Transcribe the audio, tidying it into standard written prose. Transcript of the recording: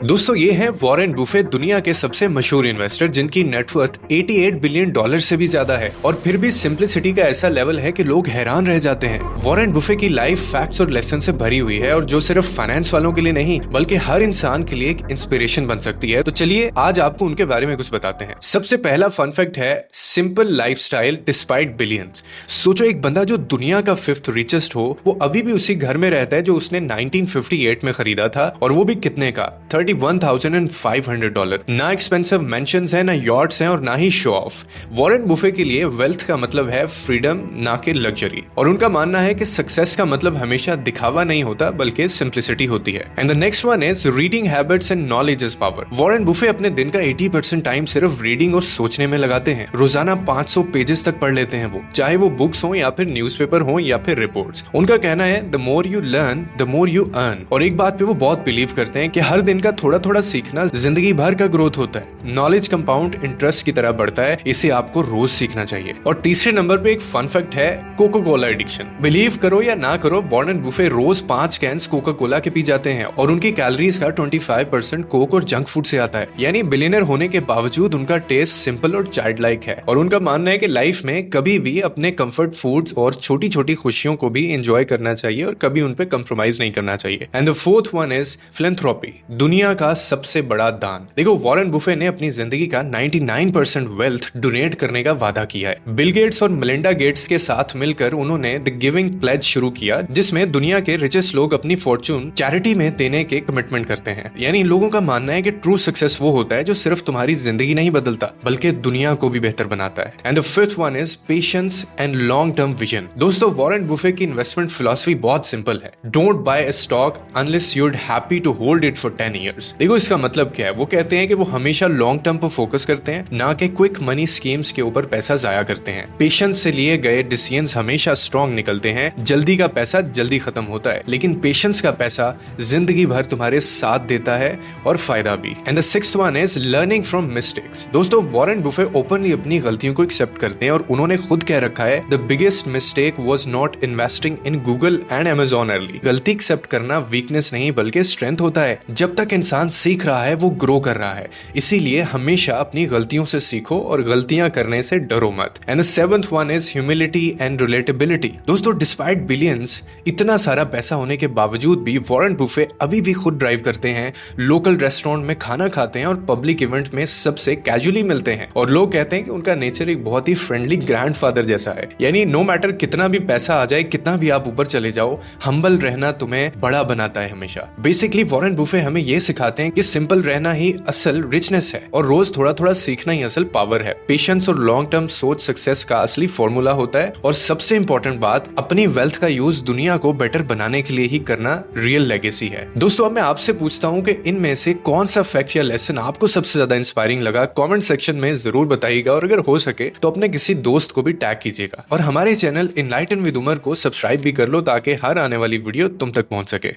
दोस्तों ये हैं वॉरेन बुफेट, दुनिया के सबसे मशहूर इन्वेस्टर जिनकी नेटवर्थ 88 बिलियन डॉलर से भी ज्यादा है और फिर भी सिंप्लिसिटी का ऐसा लेवल है कि लोग हैरान रह जाते हैं। वॉरेन बुफेट की लाइफ फैक्ट्स और लेसन से भरी हुई है और जो सिर्फ फाइनेंस वालों के लिए नहीं बल्कि हर इंसान के लिए एक इंस्पिरेशन बन सकती है। तो चलिए आज आपको उनके बारे में कुछ बताते हैं। सबसे पहला फन फैक्ट है सिंपल लाइफस्टाइल डिस्पाइट बिलियंस। सोचो एक बंदा जो दुनिया का 5th रिचेस्ट हो वो अभी भी उसी घर में रहता है जो उसने 1958 में खरीदा था, और वो भी कितने का, $31,500। ना एक्सपेंसिव मेंशंस हैं, ना यॉट्स हैं और ना ही शो ऑफ। वॉरेन बुफेट के लिए वेल्थ का मतलब है फ्रीडम, ना कि लग्जरी, और उनका मानना है कि सक्सेस का मतलब हमेशा दिखावा नहीं होता बल्कि सिंप्लिसिटी होती है। And the next one is reading habits and knowledge is power. Warren Buffett अपने दिन का 80% टाइम सिर्फ रीडिंग और सोचने में लगाते हैं। रोजाना 500 पेजेस तक पढ़ लेते हैं वो, चाहे वो बुक्स हो या फिर न्यूज़पेपर हो या फिर रिपोर्ट्स। उनका कहना है the more you learn the more you earn, और एक बात पे वो बहुत बिलीव करते हैं कि हर दिन का थोड़ा थोड़ा सीखना जिंदगी भर का ग्रोथ होता है। नॉलेज कंपाउंड इंटरेस्ट की तरह बढ़ता है, इसे आपको रोज सीखना चाहिए। और तीसरे नंबर पे एक फन फैक्ट है कोका कोला एडिक्शन। बिलीव करो या ना करो, वॉरेन बुफेट रोज 5 कैंस कोका कोला के पी जाते हैं और उनकी कैलोरीज का 25% कोक और जंक फूड से आता है। यानी बिलियनर होने के बावजूद उनका टेस्ट सिंपल और चाइल्ड लाइक है, और उनका मानना है कि लाइफ में कभी भी अपने कंफर्ट फूड्स और छोटी छोटी खुशियों को भी एंजॉय करना चाहिए और कभी उन पे कंप्रोमाइज नहीं करना चाहिए। And the fourth one is philanthropy, दुनिया का सबसे बड़ा दान। देखो वॉरेन बुफेट ने अपनी जिंदगी का 99% वेल्थ डोनेट करने का वादा किया है। बिल गेट्स और मेलिंडा गेट्स के साथ मिलकर उन्होंने द गिविंग प्लेज शुरू किया, जिसमें दुनिया के रिचेस्ट लोग अपनी फॉर्चून चैरिटी में देने के कमिटमेंट करते हैं। यानी लोगों का मानना है कि ट्रू सक्सेस वो होता है जो सिर्फ तुम्हारी जिंदगी नहीं बदलता बल्कि दुनिया को भी बेहतर बनाता है। And the fifth one is patience and long term vision. दोस्तों वॉरेन बुफेट की इन्वेस्टमेंट फिलॉसफी बहुत सिंपल है। Don't buy a stock unless you are happy to hold it for 10 years। देखो इसका मतलब क्या है, वो कहते हैं कि वो हमेशा लॉन्ग टर्म पर फोकस करते हैं, ना कि क्विक मनी स्कीम्स के ऊपर पैसा जाया करते हैं। पेशेंस से लिए गए डिसीजंस हमेशा स्ट्रॉन्ग निकलते हैं। जल्दी का पैसा जल्दी खत्म होता है, लेकिन पेशेंस का पैसा जिंदगी भर तुम्हारे साथ देता है और फायदा भी। And the sixth one is learning from mistakes. दोस्तों वॉरेन बुफेट ओपनली अपनी गलतियों को एक्सेप्ट करते हैं और उन्होंने खुद कह रखा है the biggest mistake was not investing in Google and Amazon early. गलती एक्सेप्ट करना वीकनेस नहीं बल्कि स्ट्रेंथ होता है। जब तक इंसान सीख रहा है वो ग्रो कर रहा है, इसीलिए हमेशा अपनी गलतियों से सीखो और गलतियां करने से डरो मत। And the seventh one is humility and relatability. दोस्तों डिस्पाइट बिलियंस, इतना सारा पैसा होने के बावजूद भी वॉरेन बुफेट अभी भी खुद ड्राइव करते हैं, लोकल रेस्टोरेंट में खाना खाते हैं और पब्लिक इवेंट में सबसे कैजुअली मिलते हैं। और लोग कहते हैं कि उनका नेचर एक बहुत ही फ्रेंडली ग्रैंडफादर जैसा है। यानी नो मैटर कितना भी पैसा आ जाए, कितना भी आप ऊपर चले जाओ, हम्बल रहना तुम्हें बड़ा बनाता है हमेशा। बेसिकली वॉरेन बुफेट हमें ये सिखाते हैं कि सिंपल रहना ही असल रिचनेस है और रोज थोड़ा थोड़ा सीखना ही असल पावर है। पेशेंस और लॉन्ग टर्म सोच सक्सेस का असली फॉर्मूला होता है, और सबसे इंपॉर्टेंट बात, अपनी वेल्थ का यूज दुनिया को बेटर बनाने के लिए ही करना रियल लेगेसी है। दोस्तों अब मैं आपसे पूछता हूँ कि इनमें से कौन सा फैक्ट या लेसन आपको सबसे ज्यादा इंस्पायरिंग लगा, कमेंट सेक्शन में जरूर बताइएगा, और अगर हो सके तो अपने किसी दोस्त को भी टैग कीजिएगा। और हमारे चैनल इनलाइटन विद उमर को सब्सक्राइब भी कर लो ताकि हर आने वाली वीडियो तुम तक पहुंच सके।